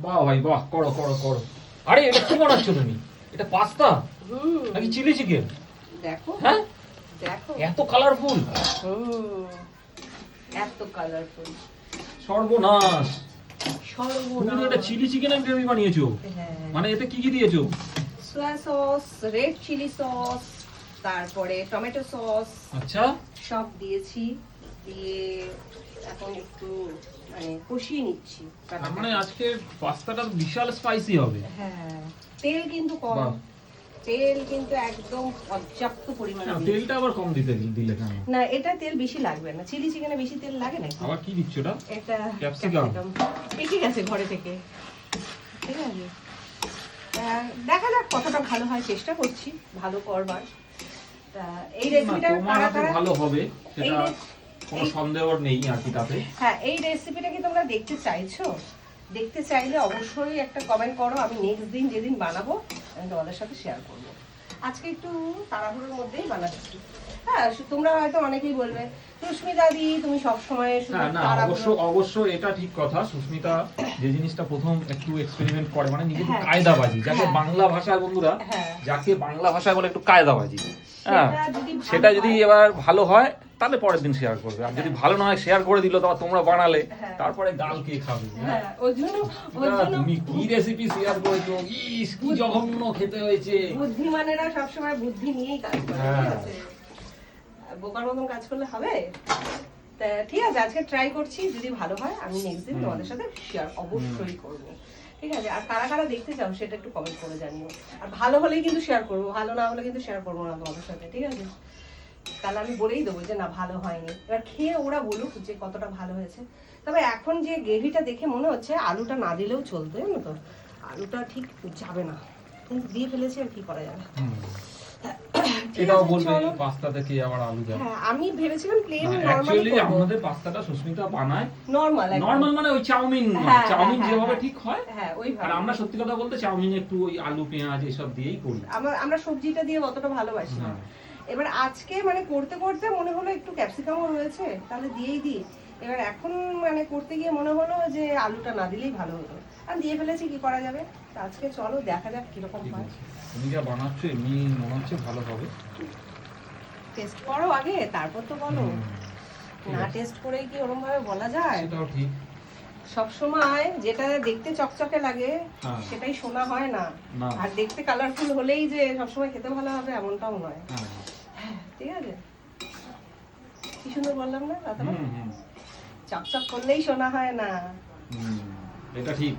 বাহ ভাই বাহ, করো করো করো। আরে এটা কি বানাচ্ছ তুমি? এটা পাস্তা নাকি চিলি চিকেন? দেখো হ্যাঁ, দেখো এত কালারফুল। এত কালারফুল। সর্বনাশ, তুমি তো এটা সর্বনাশ। চিলি চিকেনের গ্রেভি বানিয়েছো। হ্যাঁ, মানে এতে কি কি দিয়েছো? Soya sauce, red chilli sauce, তারপরে টমেটো সস, আচ্ছা, সব দিয়েছি। দিয়ে এখন একটু মানে কষিয়ে নিচ্ছি। তার মানে আজকে পাস্তাটা বিশাল স্পাইসি হবে। হ্যাঁ, তেল কিন্তু কম। বাহ। তেল কিন্তু একদম পর্যাপ্ত পরিমাণে না, দিয়েছি। তেলটা আবার কম দিলে কেন? না, এটা তেল বেশি লাগবে না। চিলি চিকেনে বেশি তেল লাগে নাকি? আবার কি দিচ্ছ এটা? এটা ক্যাপসিকাম। পেকে গেছে ঘরে থেকে। ঠিক আছে, দেখা যাক কতটা ভালো হয়, চেষ্টা করছি ভালো করবার। তা এই রেসিপিটা তোমার হাতে ভালো হবে সেটা এই- কোনো সন্দেহ নেই আর কি তাতে। হ্যাঁ, এই রেসিপিটা কি তোমরা দেখতে চাইছো? দেখতে চাইলে অবশ্যই একটা কমেন্ট করো। আমি নেক্সট দিন যেদিন বানাবো আমি তোমাদের সাথে শেয়ার করব। আজকে একটু তাড়াহুড়োর মধ্যেই বানাচ্ছি। হ্যাঁ, তোমরা হয়তো অনেকেই বলবে সুস্মিতা দি তুমি সবসময় শুধু হ্যাঁ, না, তাড়াহুড়ো। অবশ্য এটা ঠিক কথা। সুস্মিতা যে জিনিসটা প্রথম একটু এক্সপেরিমেন্ট করে, মানে নিজে একটু হ্যাঁ। কায়দাবাজি, যাকে হ্যাঁ। বাংলা ভাষায় বন্ধুরা, হ্যাঁ। যাকে বাংলা ভাষায় বলে একটু কায়দাবাজি। হ্যাঁ, ভালো সেটা যদি হয়- এবার ভালো হয় তাহলে পরের দিন শেয়ার করবে, আর যদি ভালো না হয় শেয়ার করে দিল তো তোমরা বানালে, হ্যাঁ। তারপরে গাল কে খাবে? হ্যাঁ, ওর জন্য তুমি কি রেসিপি শেয়ার করেছো, ইস কি জঘন্য খেতে হয়েছে। বুদ্ধিমানেরা সবসময় বুদ্ধি নিয়েই কাজ করে। হ্যাঁ। ঠিক আছে, বোকার মতন কাজ করলে হবে? তা ঠিক আছে, আজকে ট্রাই করছি। যদি ভালো হয় আমি নেক্সট দিন তোমাদের সাথে শেয়ার অবশ্যই করব। ঠিক আছে, আর কারা কারা দেখতে চাও সেটা একটু কমেন্ট করে জানিও। আর ভালো হলেই কিন্তু শেয়ার করবো, ভালো না হলে কিন্তু শেয়ার করবো না তোমাদের সাথে। ঠিক আছে, তাহলে আমি বলেই দেবো যে না ভালো হয়নি। এবার খেয়ে ওরা বলুক যে কতটা ভালো হয়েছে। তবে এখন যে গ্রেভিটা দেখে মনে হচ্ছে আলুটা না দিলেও চলতো, জানো তো। আলুটা ঠিক যাবে না, কিন্তু দিয়ে ফেলেছি, আর কি করা যাবে। ঠিক এটাও আছে, বলবে চলো। পাস্তা থেকে আবার আলু দেয়। হ্যাঁ, আমি ভেবেছিলাম প্লেন নরমালি অ্যাকচুয়ালি করব। আমাদের পাস্তাটা সুস্মিতা বানায় নরমাল নরমাল, মানে ওই চাউমিন নয়, হ্যাঁ, চাউমিন হ্যাঁ, যেভাবে হ্যাঁ। ঠিক হয়। হ্যাঁ, ওইভাবে। আর আমরা সত্যি কথা বলতে চাউমিনে একটু ওই আলু পেঁয়াজ এসব দিয়েই করি। আমরা সবজিটা দিয়ে অতটা ভালোবাসি না। হ্যাঁ। এবার আজকে মানে করতে করতে মনে হলো একটু ক্যাপসিকামও রয়েছে, তাহলে দিয়েই দিই। এবার এখন মানে করতে গিয়ে মনে হলো যে আলুটা না দিলেই ভালো হতো, আর দিয়ে ফেলেছি, কি করা যাবে। তো আজকে চলো দেখা যাক কিরকম ঠিক হয়। আছে, তুমি যা বানাচ্ছো এমনি মনে হচ্ছে ভালো হবে। টেস্ট করো আগে, তারপর তো বলো। ঠিক না আছে। টেস্ট করেই কি ওরকম ভাবে বলা যায়? সেটাও ঠিক। সবসময় যেটা দেখতে চকচকে লাগে হ্যাঁ। সেটাই শোনা হয় না। না। আর দেখতে কালারফুল হলেই যে সবসময় খেতে ভালো হবে এমনটাও নয়। হ্যাঁ। ঠিক আছে, কি সুন্দর বললাম না কথাটা? হুম, হুম, চকচক করলেই শোনা হয় না। হুম, এটা ঠিক।